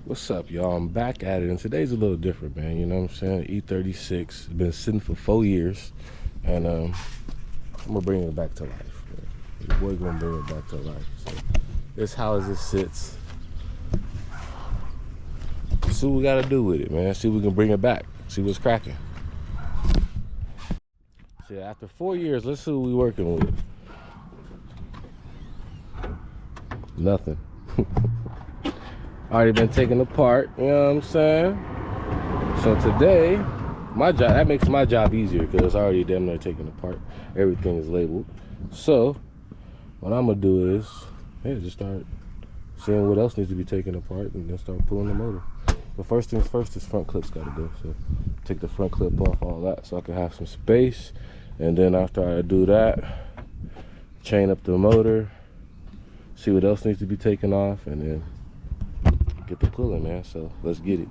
What's up, y'all? I'm back at it, and today's a little different, man. You know what I'm saying? E36 been sitting for 4 years, and I'm gonna bring it back to life, man. Your boy gonna bring it back to life. So this how it sits. See what we gotta do with it, man. See if we can bring it back. See what's cracking. See, after 4 years, let's see what we working with. Nothing. Already been taken apart, you know what I'm saying? So today, my job, that makes my job easier because it's already damn near taken apart. Everything is labeled. So what I'm gonna do is, just start seeing what else needs to be taken apart and then start pulling the motor. But first things first, this front clip's gotta go. So take the front clip off, all that, so I can have some space. And then after I do that, chain up the motor, see what else needs to be taken off, and then get the pulling, man. So let's get it.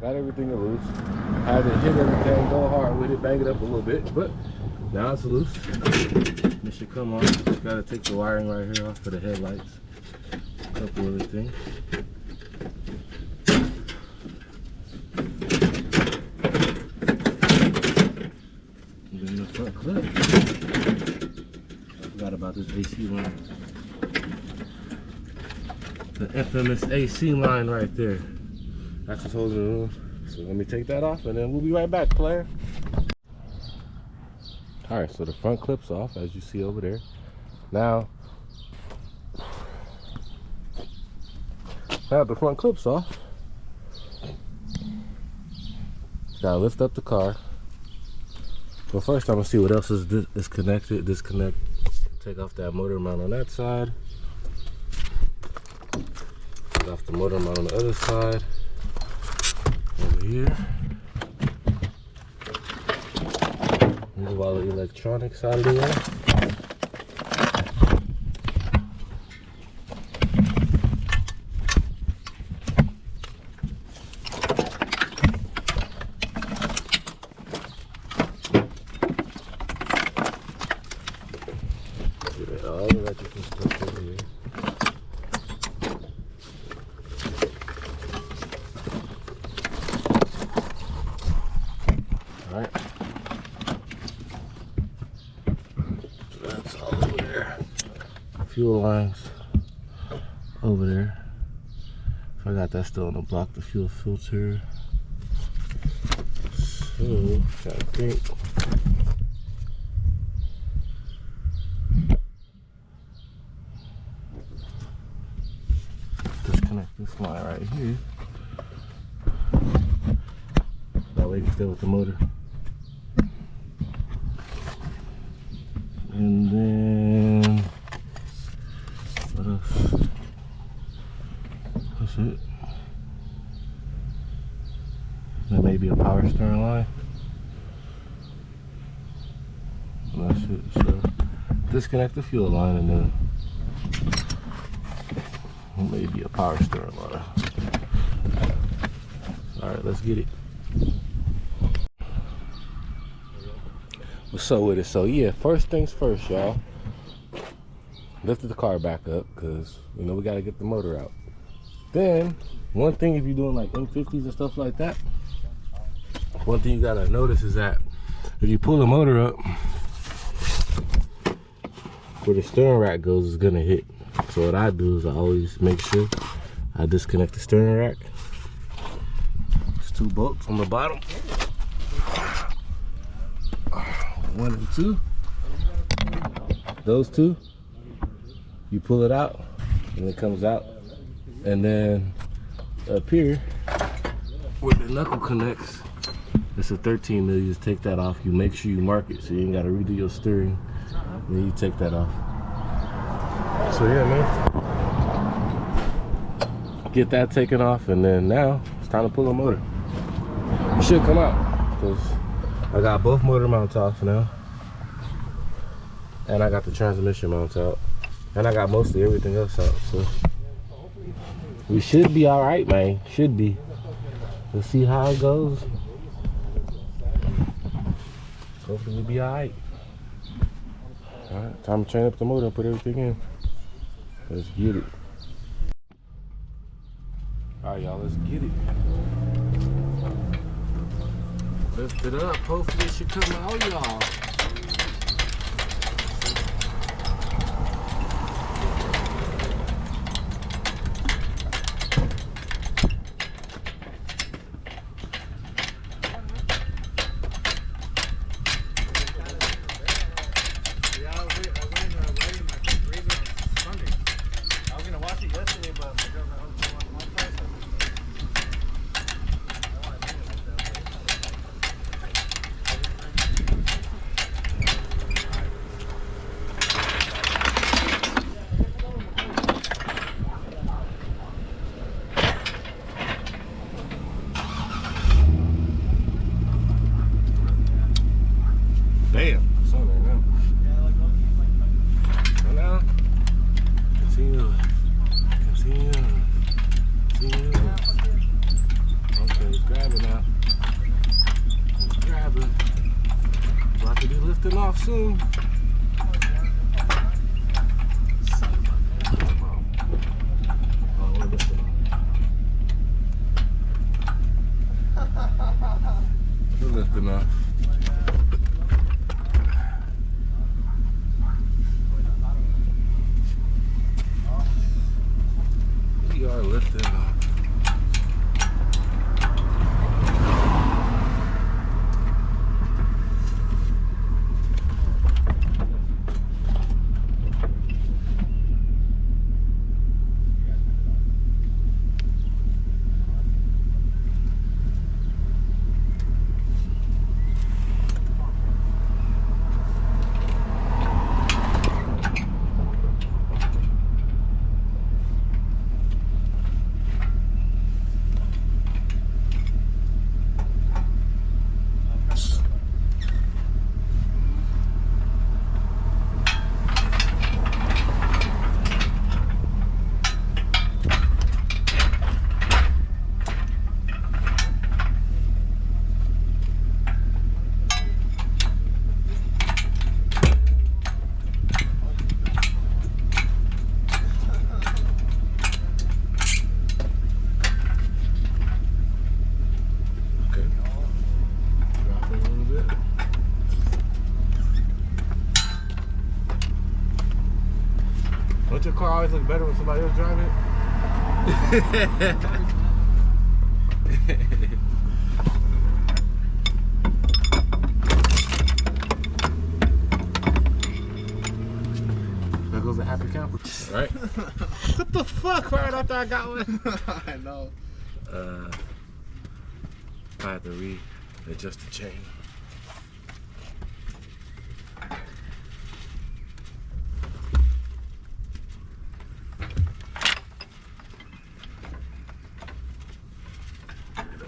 Got everything loose. Had to hit everything, go hard with it, bang it up a little bit, but now it's loose. This should come on. Just gotta take the wiring right here off for the headlights. A couple other things. And then the front clip. I forgot about this AC line. The infamous AC line right there. That's what's holding it on. So let me take that off and then we'll be right back, player. Alright, so the front clip's off, as you see over there. Now the front clip's off, gotta lift up the car. But first I'm gonna see what else is connected. Disconnect, take off that motor mount on that side. Take off the motor mount on the other side. Over here. Move all the electronics out of the way. Get all the electrical stuff over here. Alright. That's all over there. Fuel lines over there. Forgot that's still on the block, the fuel filter. So, trying to think. Disconnect this line right here. That way you can stay with the motor. And then what else? That's it. There may be a power steering line. And that's it. So disconnect the fuel line and then maybe a power steering line. Alright, let's get it. What's up with it? So yeah, first things first, y'all. Lifted the car back up because we gotta get the motor out. Then one thing, if you're doing like M50s and stuff like that, one thing you gotta notice is that if you pull the motor up, where the steering rack goes is gonna hit. So what I do is I always make sure I disconnect the steering rack. There's 2 bolts on the bottom. 1 and 2. Those 2, you pull it out and it comes out. And then up here where the knuckle connects, It's a 13 mil. You just take that off. You make sure you mark it so you ain't got to redo your steering. And then you take that off. So yeah, man. Get that taken off, and then now it's time to pull the motor. It should come out because I got both motor mounts off now. And I got the transmission mount out. And I got mostly everything else out. So we should be alright, man. Should be. Let's see how it goes. Hopefully we'll be alright. Alright, time to train up the motor and put everything in. Let's get it. Alright, y'all, let's get it. Lift it up. Hopefully it should come out, y'all. Damn, it's on there now. So now, continue. Okay, let's grab it now. Let's grab it. About to be lifting off soon. We're lifting off. We are lifting off. Don't your car always look better when somebody else drives it? There goes a happy camper. Right? What the fuck? Right after I got one. I know. I had to readjust the chain.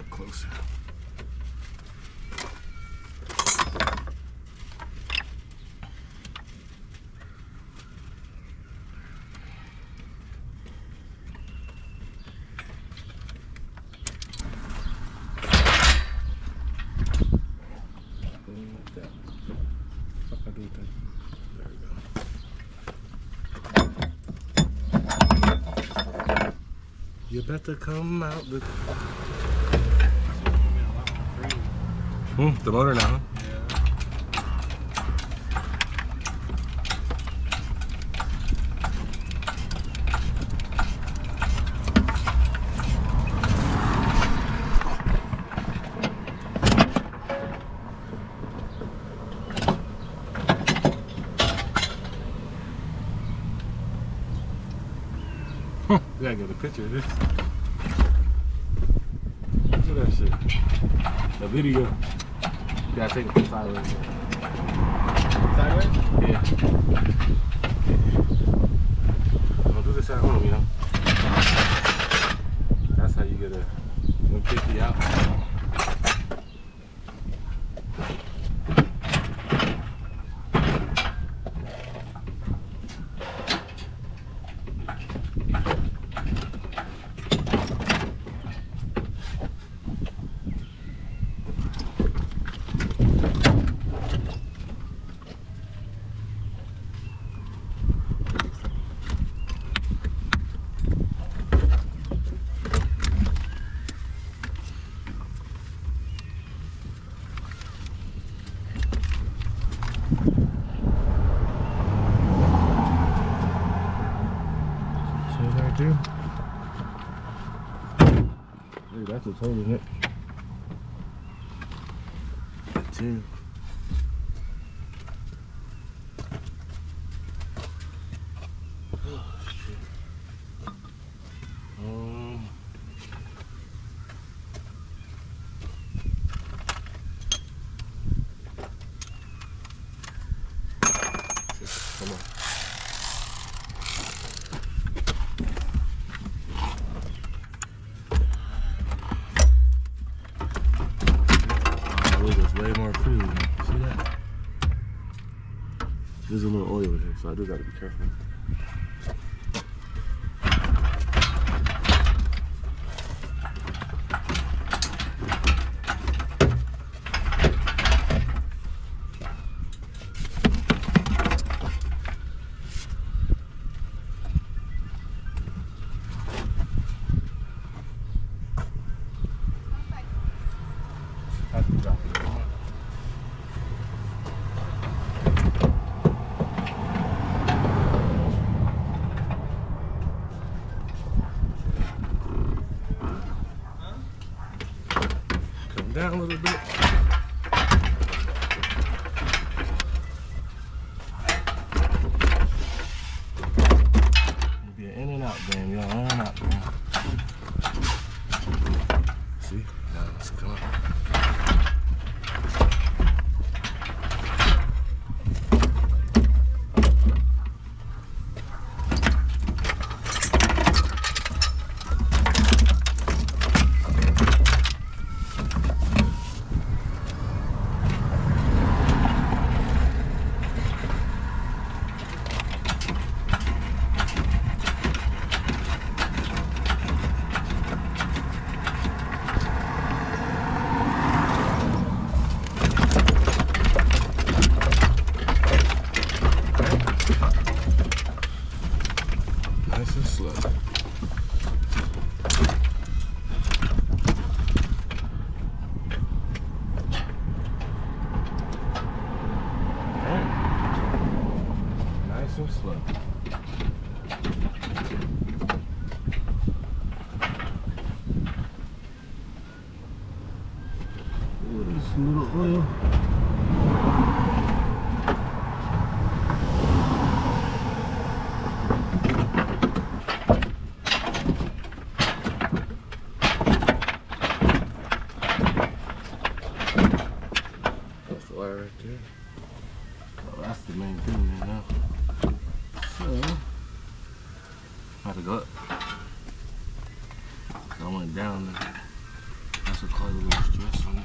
Closer. Like that. What the fuck I do with that? There we go. You better come out the. The motor now. We gotta get a picture of this. that shit. The video. You gotta take it from sideways. Sideways? Yeah. Don't do this at home, you know. That's how you get a 150 out. Dude. Dude, that's what's holding it. Two. Oh shit. Come on. Way more food. See that? There's a little oil in here, so I do gotta be careful. Down a little bit. It'll be an in and out game, y'all. In and out game. See? Now let's come up. Nice and slow. Nice and slow. Ooh, this little oil. Right there. Oh, that's the main thing there now. So, I have to go up. I went down there. That's what caused a little stress on me.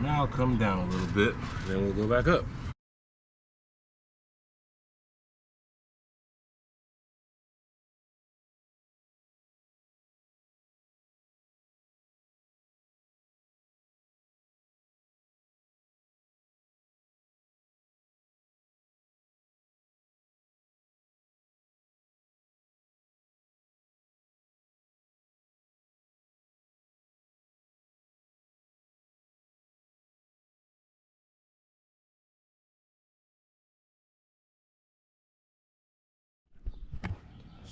Now come down a little bit, then we'll go back up.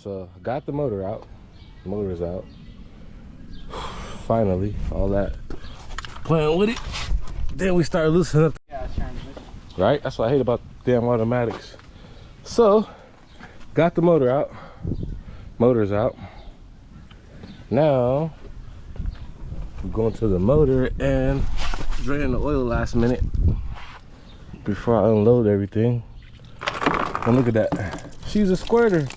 So got the motor out. The motor's out. Finally, all that playing with it. Then we started loosening up. Yeah, transmission. Right? That's what I hate about damn automatics. So, got the motor out. Motor's out. Now, we're going to the motor and draining the oil last minute before I unload everything. And look at that. She's a squirter.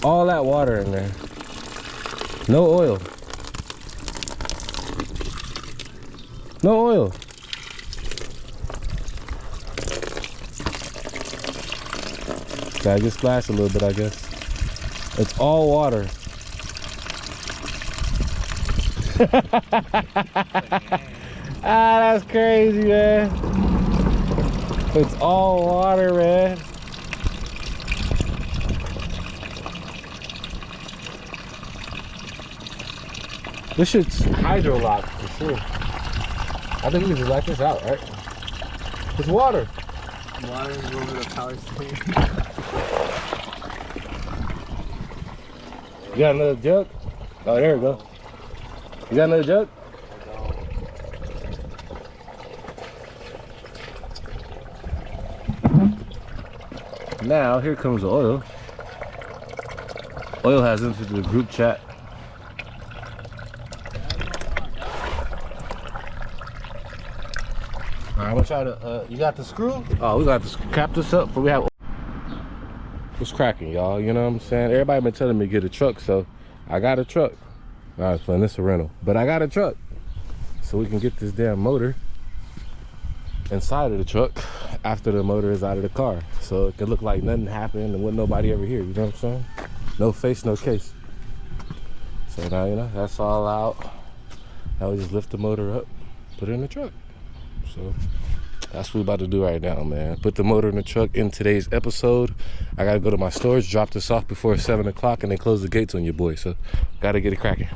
All that water in there. No oil. No oil. Gotta get splashed a little bit, I guess. It's all water. That's crazy, man. It's all water, man. This shit's hydro locked for sure. I think we can just let this out, right? It's water. Water is over the power steering. You got another jug? Oh, there we go. You got another jug? Now, here comes the oil. Oil has entered the group chat. I'm gonna try to, you got the screw? Oh, we got to cap this up before we have. What's cracking, y'all? You know what I'm saying? Everybody been telling me to get a truck, so I got a truck. I was playing this a rental, but I got a truck. So we can get this damn motor inside of the truck after the motor is out of the car. So it could look like nothing happened and wasn't nobody ever here, you know what I'm saying? No face, no case. So now, you know, that's all out. Now we just lift the motor up, put it in the truck. So that's what we're about to do right now, man. Put the motor in the truck in today's episode. I gotta go to my storage, drop this off before 7 o'clock, and then close the gates on your boy. So gotta get it cracking.